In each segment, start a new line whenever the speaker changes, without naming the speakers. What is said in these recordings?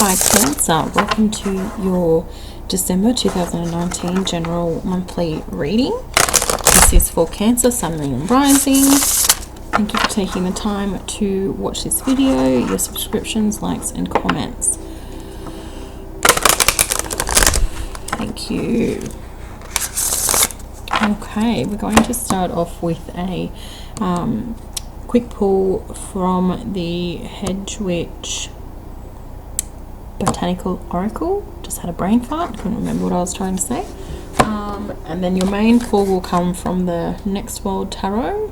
Hi Cancer, welcome to your December 2019 general monthly reading. This is for Cancer, Sun, Moon and Rising. Thank you for taking the time to watch this video, your subscriptions, likes and comments. Thank you. Okay, we're going to start off with a quick pull from the Hedgewitch Botanical Oracle. Just had a brain fart, couldn't remember what I was trying to say. And then your main pull will come from the Next World Tarot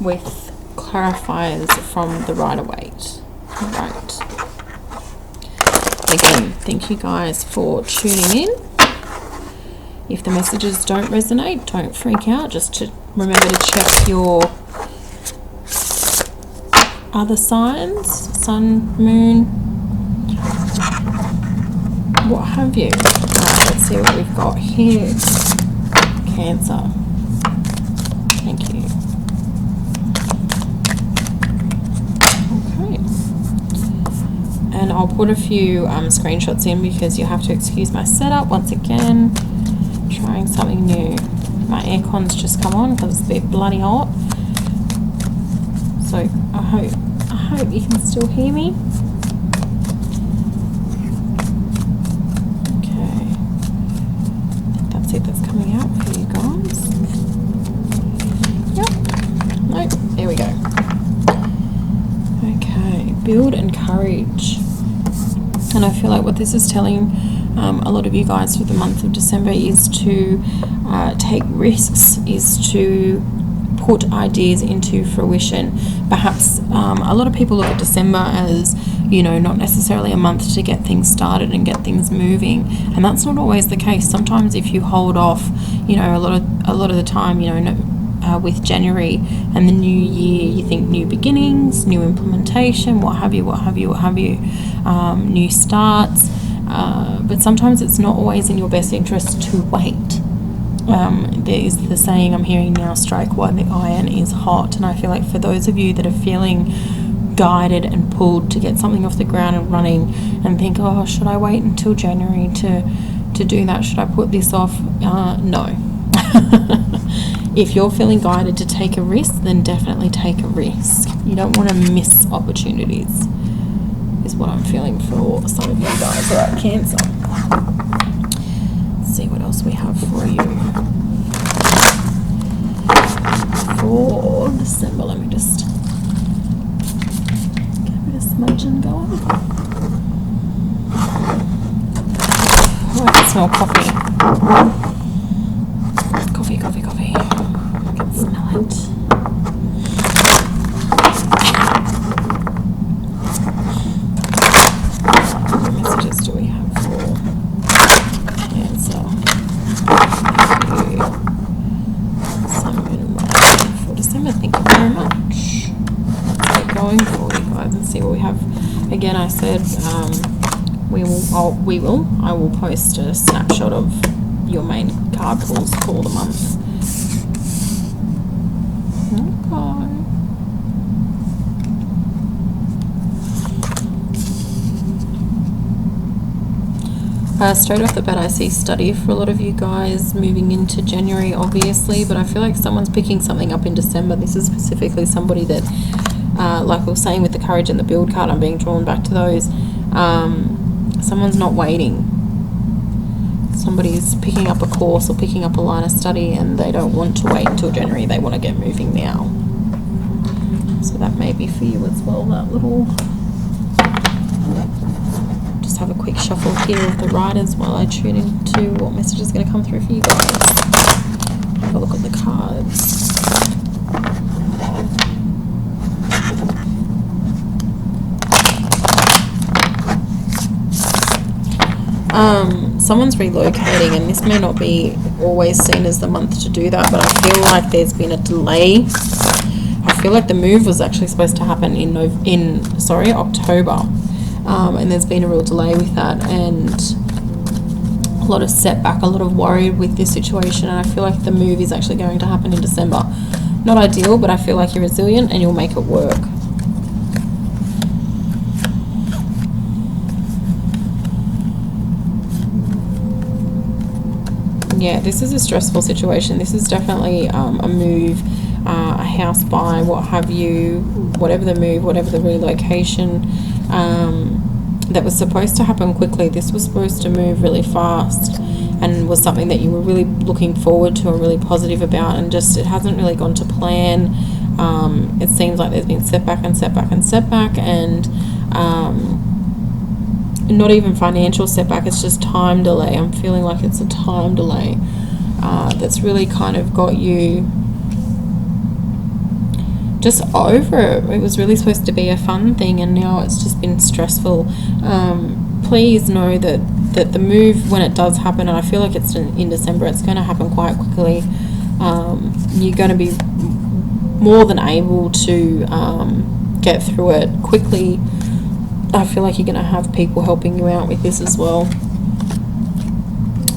with clarifiers from the Rider-Waite. Right. Again, thank you guys for tuning in. If the messages don't resonate, don't freak out. Just to remember to check your other signs, Sun, Moon, what have you. Let's see what we've got here. Cancer. Thank you. Okay. And I'll put a few screenshots in because you have to excuse my setup once again. Trying something new. My aircon's just come on because it's a bit bloody hot. So I hope you can still hear me. That's coming out for you guys. Yep. Nope. There we go. Okay. Build and courage. And I feel like what this is telling a lot of you guys for the month of December is to take risks, is to put ideas into fruition. Perhaps a lot of people look at December as, you know, not necessarily a month to get things started and get things moving, and that's not always the case. Sometimes if you hold off, you know, a lot of the time, you know, with January and the new year, you think new beginnings, new implementation, what have you, new starts, but sometimes it's not always in your best interest to wait. There is the saying I'm hearing now, strike while the iron is hot, and I feel like for those of you that are feeling guided and pulled to get something off the ground and running and think, oh, should I wait until January to do that? Should I put this off? No. If you're feeling guided to take a risk, then definitely take a risk. You don't want to miss opportunities, is what I'm feeling for some of you guys. All right, Cancer. Let's see what else we have for you for December. Let me just get a bit of smudging going. Oh, I can smell coffee. Coffee. I can smell it. What messages do we have for Cancer? For December, thank you very much. Let's get going for you guys and see what we have. Again, I said I will post a snapshot of your main card pulls for the month. Okay. Straight off the bat, I see study for a lot of you guys moving into January, obviously, but I feel like someone's picking something up in December. This is specifically somebody that, like I was saying with the courage and the build card, I'm being drawn back to those. Someone's not waiting. Somebody's picking up a course or picking up a line of study and they don't want to wait until January. They want to get moving now. So that may be for you as well, that little... Just have a quick shuffle here of the riders while I tune into what message is going to come through for you guys. Have a look at the cards. Someone's relocating, and this may not be always seen as the month to do that, but I feel like there's been a delay. I feel like the move was actually supposed to happen in October, and there's been a real delay with that, and a lot of setback, a lot of worry with this situation, and I feel like the move is actually going to happen in December. Not ideal, but I feel like you're resilient and you'll make it work. Yeah, this is a stressful situation. This is definitely a move, a house buy, what have you, whatever the move, whatever the relocation, that was supposed to happen quickly. This was supposed to move really fast and was something that you were really looking forward to and really positive about, and just it hasn't really gone to plan. It seems like there's been setback and setback and setback, and not even financial setback, it's just time delay. I'm feeling like it's a time delay that's really kind of got you just over it. It was really supposed to be a fun thing, and now it's just been stressful. Please know that the move, when it does happen, and I feel like it's in December, it's going to happen quite quickly. You're going to be more than able to get through it quickly. I feel like you're going to have people helping you out with this as well.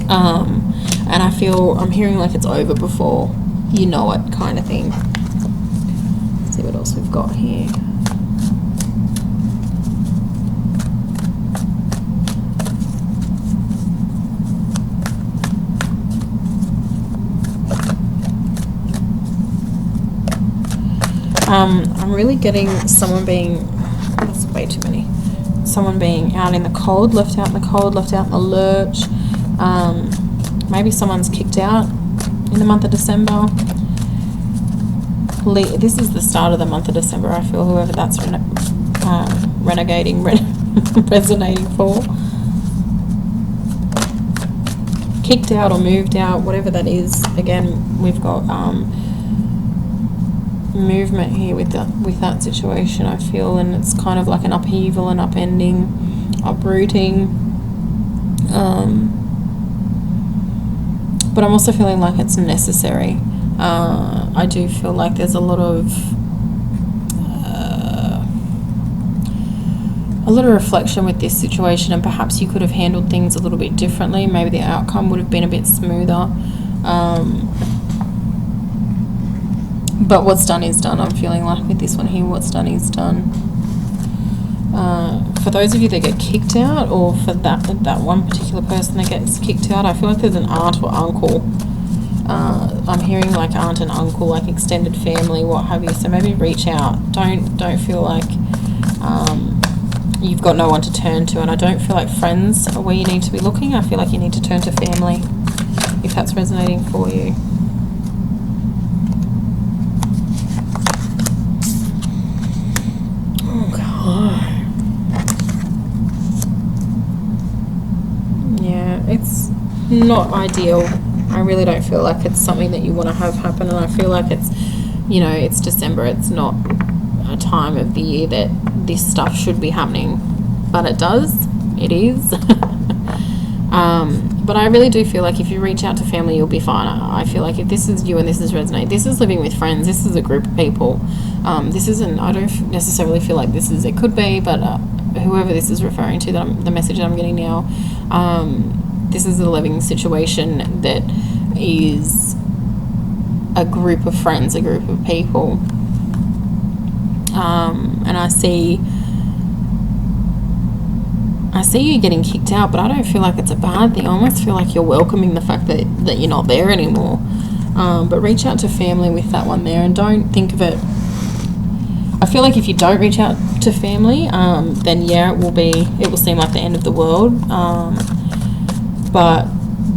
And I'm hearing like it's over before you know it, kind of thing. Let's see what else we've got here. I'm really getting someone being, that's way too many, someone being out in the cold, left out in the cold, left out in the lurch. Maybe someone's kicked out in the month of December. This is the start of the month of December, I feel, whoever that's resonating for. Kicked out or moved out, whatever that is. Again, we've got movement here with that situation, I feel, and it's kind of like an upheaval, an upending, uprooting. But I'm also feeling like it's necessary. I do feel like there's a lot of reflection with this situation, and perhaps you could have handled things a little bit differently. Maybe the outcome would have been a bit smoother. But what's done is done. I'm feeling like with this one here, what's done is done. For those of you that get kicked out, or for that one particular person that gets kicked out, I feel like there's an aunt or uncle. I'm hearing like aunt and uncle, like extended family, what have you. So maybe reach out. Don't feel like you've got no one to turn to, and I don't feel like friends are where you need to be looking. I feel like you need to turn to family, if that's resonating for you. It's not ideal. I really don't feel like it's something that you want to have happen, and I feel like it's, it's December. It's not a time of the year that this stuff should be happening, but it does. It is. But I really do feel like if you reach out to family, you'll be fine. I feel like if this is you and this is resonate, this is living with friends, this is a group of people. This isn't, I don't necessarily feel like this is, it could be, but whoever this is referring to, the message that I'm getting now, this is a living situation that is a group of friends, a group of people. And I see you getting kicked out, but I don't feel like it's a bad thing. I almost feel like you're welcoming the fact that you're not there anymore. But reach out to family with that one there, and don't think of it. I feel like if you don't reach out to family, then yeah, it will seem like the end of the world. But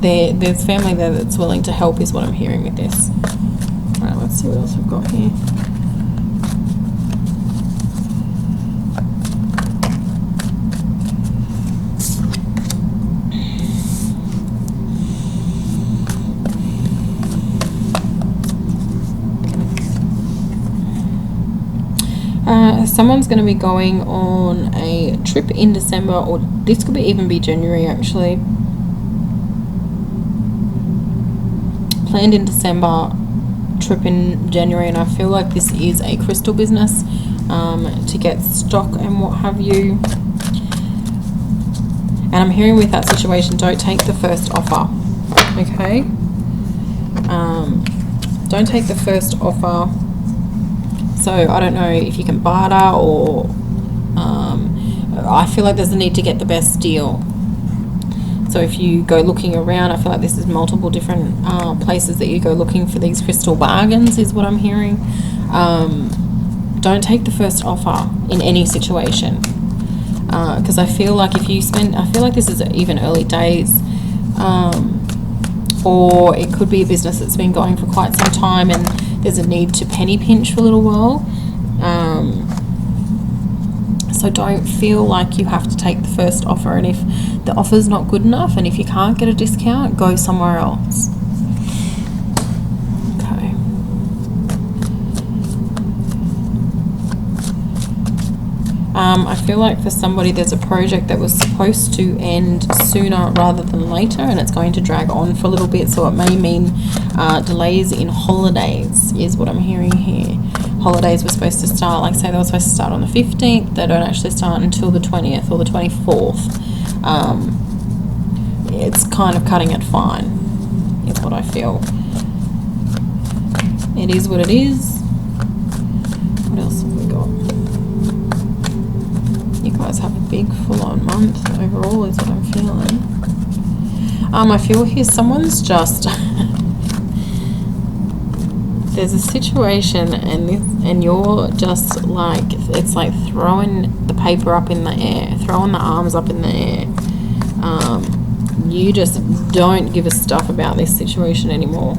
there's family there that's willing to help, is what I'm hearing with this. All right, let's see what else we've got here. Someone's going to be going on a trip in December, or this could even be January actually. Planned in December, trip in January, and I feel like this is a crystal business, to get stock and what have you. And I'm hearing with that situation, don't take the first offer, okay? Don't take the first offer. So I don't know if you can barter, or I feel like there's a need to get the best deal. So if you go looking around, I feel like this is multiple different places that you go looking for these crystal bargains, is what I'm hearing. Don't take the first offer in any situation, because I feel like I feel like this is even early days, or it could be a business that's been going for quite some time and there's a need to penny pinch for a little while. So don't feel like you have to take the first offer, and if the offer's not good enough and if you can't get a discount, go somewhere else. Okay. I feel like for somebody there's a project that was supposed to end sooner rather than later, and it's going to drag on for a little bit, so it may mean delays in holidays is what I'm hearing here. Holidays were supposed to start, like say they were supposed to start on the 15th, they don't actually start until the 20th or the 24th. It's kind of cutting it fine, is what I feel. It is what it is. What else have we got? You guys have a big full-on month overall, is what I'm feeling. I feel here someone's just there's a situation and you're just like, it's like throwing the paper up in the air, throwing the arms up in the air. You just don't give a stuff about this situation anymore.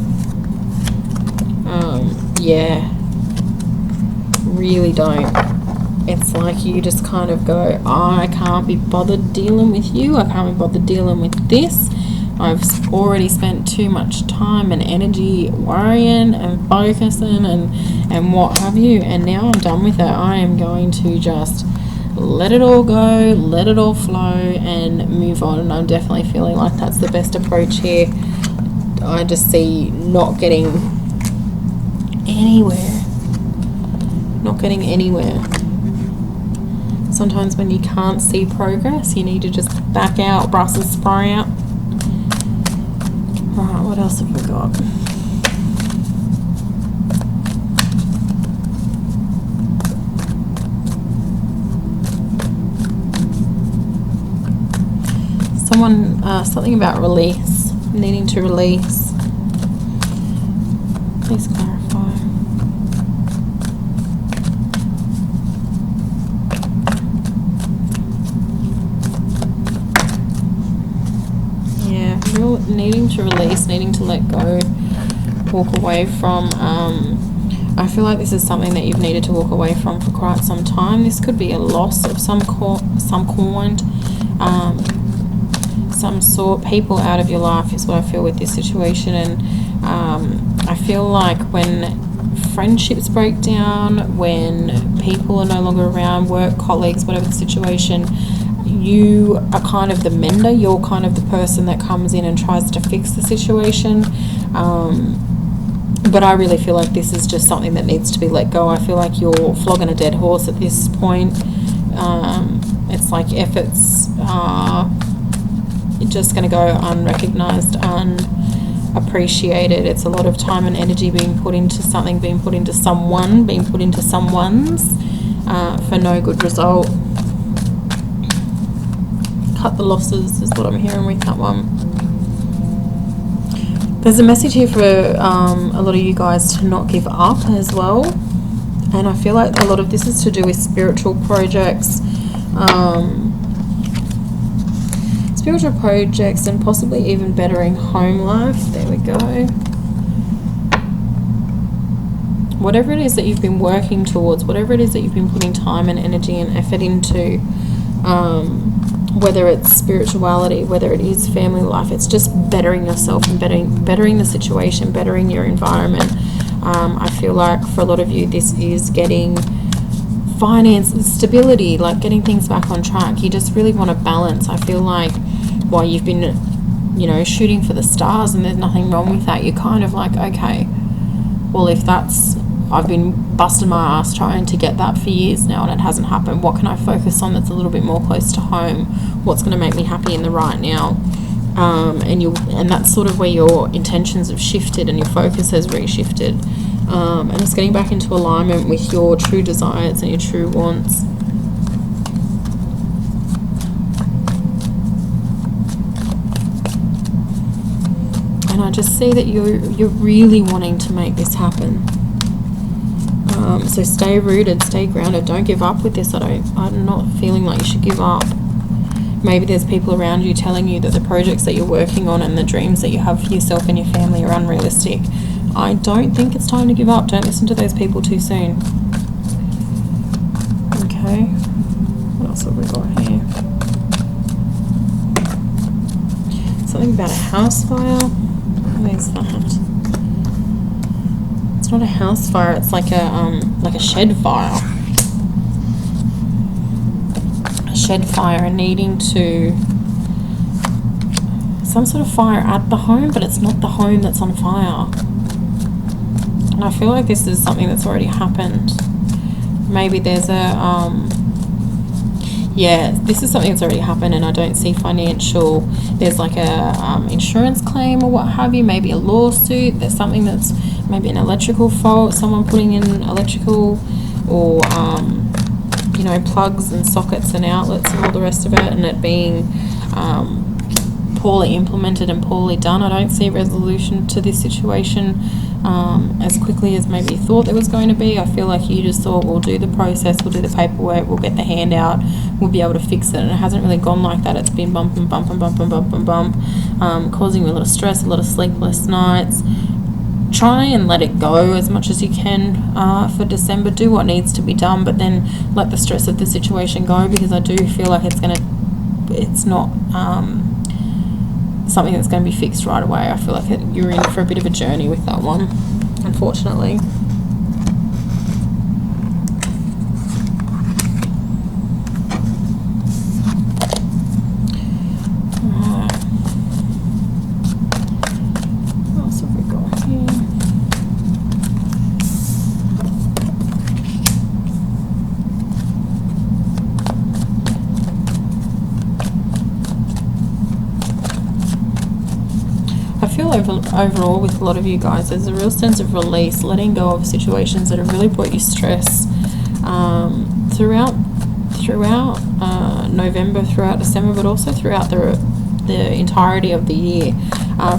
Yeah, really don't. It's like you just kind of go, I can't be bothered dealing with you, I can't be bothered dealing with this. I've already spent too much time and energy worrying and focusing and what have you, and now I'm done with it. I am going to just let it all go, let it all flow and move on, and I'm definitely feeling like that's the best approach here. I just see not getting anywhere. Sometimes when you can't see progress, you need to just back out, Brussels sprout. Alright, what else have we got? Something about release, needing to release. Please clarify. Yeah, you're needing to release, needing to let go, walk away from. I feel like this is something that you've needed to walk away from for quite some time. This could be a loss of some kind. Some sort, people out of your life is what I feel with this situation. And I feel like when friendships break down, when people are no longer around, work colleagues, whatever the situation, you are kind of the mender, you're kind of the person that comes in and tries to fix the situation. But I really feel like this is just something that needs to be let go. I feel like you're flogging a dead horse at this point. It's like efforts are just going to go unrecognized, unappreciated. It's a lot of time and energy being put into something, being put into someone, being put into someone's for no good result. Cut the losses is what I'm hearing with that one. There's a message here for a lot of you guys to not give up as well. And I feel like a lot of this is to do with spiritual projects. Spiritual projects and possibly even bettering home life. There we go. Whatever it is that you've been working towards, whatever it is that you've been putting time and energy and effort into, whether it's spirituality, whether it is family life, it's just bettering yourself and bettering the situation, bettering your environment. I feel like for a lot of you this is getting finance stability, like getting things back on track. You just really want to balance. I feel like while you've been, shooting for the stars and there's nothing wrong with that, you're kind of like, okay, well, if I've been busting my ass trying to get that for years now and it hasn't happened, what can I focus on that's a little bit more close to home? What's going to make me happy in the right now? And that's sort of where your intentions have shifted and your focus has reshifted. And it's getting back into alignment with your true desires and your true wants. And I just see that you're really wanting to make this happen. So stay rooted, stay grounded. Don't give up with this. I'm not feeling like you should give up. Maybe there's people around you telling you that the projects that you're working on and the dreams that you have for yourself and your family are unrealistic. I don't think it's time to give up. Don't listen to those people too soon. Okay. What else have we got here? Something about a house fire. Where's that? It's not a house fire. It's like a shed fire. A shed fire and needing to some sort of fire at the home, but it's not the home that's on fire. And I feel like this is something that's already happened. Maybe there's yeah, this is something that's already happened, and I don't see financial. There's like a insurance claim or what have you, maybe a lawsuit. There's something that's maybe an electrical fault, someone putting in electrical or you know, plugs and sockets and outlets and all the rest of it, and it being poorly implemented and poorly done. I don't see resolution to this situation as quickly as maybe you thought there was going to be. I feel like you just thought, we'll do the process, we'll do the paperwork, we'll get the handout, we'll be able to fix it, and it hasn't really gone like that. It's been bump and bump and bump and bump and bump, causing you a lot of stress, a lot of sleepless nights. Try and let it go as much as you can for December. Do what needs to be done, but then let the stress of the situation go, because I do feel like it's not something that's going to be fixed right away. I feel like you're in for a bit of a journey with that one, unfortunately. What else have we got here? I feel overall with a lot of you guys, there's a real sense of release, letting go of situations that have really brought you stress throughout November, throughout December, but also throughout the entirety of the year.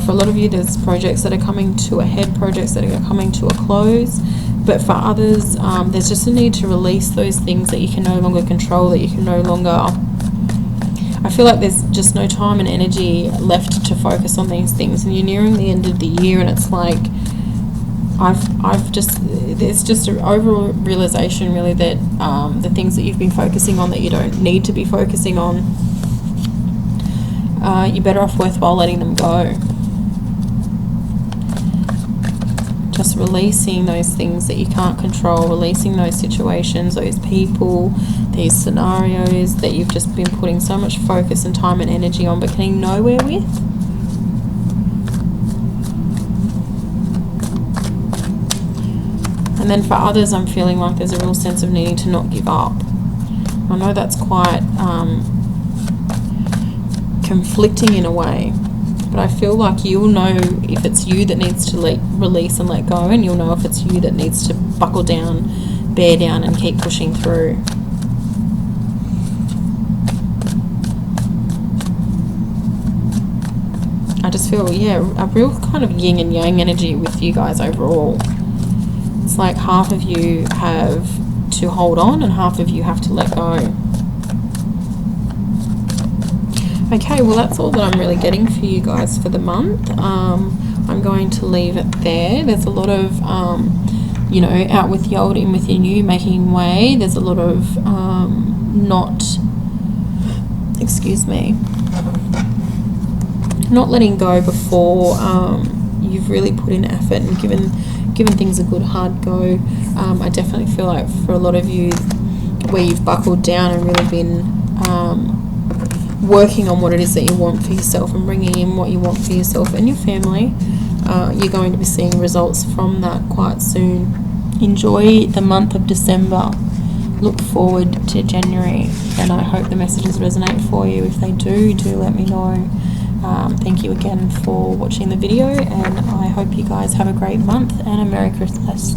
For a lot of you, there's projects that are coming to a head, projects that are coming to a close, but for others, there's just a need to release those things that you can no longer control, that you can no longer. I feel like there's just no time and energy left to focus on these things, and you're nearing the end of the year, and it's like there's just an overall realization really that the things that you've been focusing on that you don't need to be focusing on, you're better off worthwhile letting them go. Just releasing those things that you can't control, releasing those situations, those people, these scenarios that you've just been putting so much focus and time and energy on but getting nowhere with. And then for others, I'm feeling like there's a real sense of needing to not give up. I know that's quite conflicting in a way, but I feel like you'll know if it's you that needs to release and let go, and you'll know if it's you that needs to buckle down, bear down, and keep pushing through. I just feel, yeah, a real kind of yin and yang energy with you guys overall. It's like half of you have to hold on and half of you have to let go. Okay, well that's all that I'm really getting for you guys for the month. I'm going to leave it there. There's a lot of, you know, out with the old, in with the new, making way. There's a lot of not letting go before you've really put in effort and given things a good hard go. I definitely feel like for a lot of you, where you've buckled down and really been working on what it is that you want for yourself and bringing in what you want for yourself and your family, you're going to be seeing results from that quite soon. Enjoy the month of December. Look forward to January, and I hope the messages resonate for you. If they do let me know. Thank you again for watching the video, and I hope you guys have a great month and a Merry Christmas.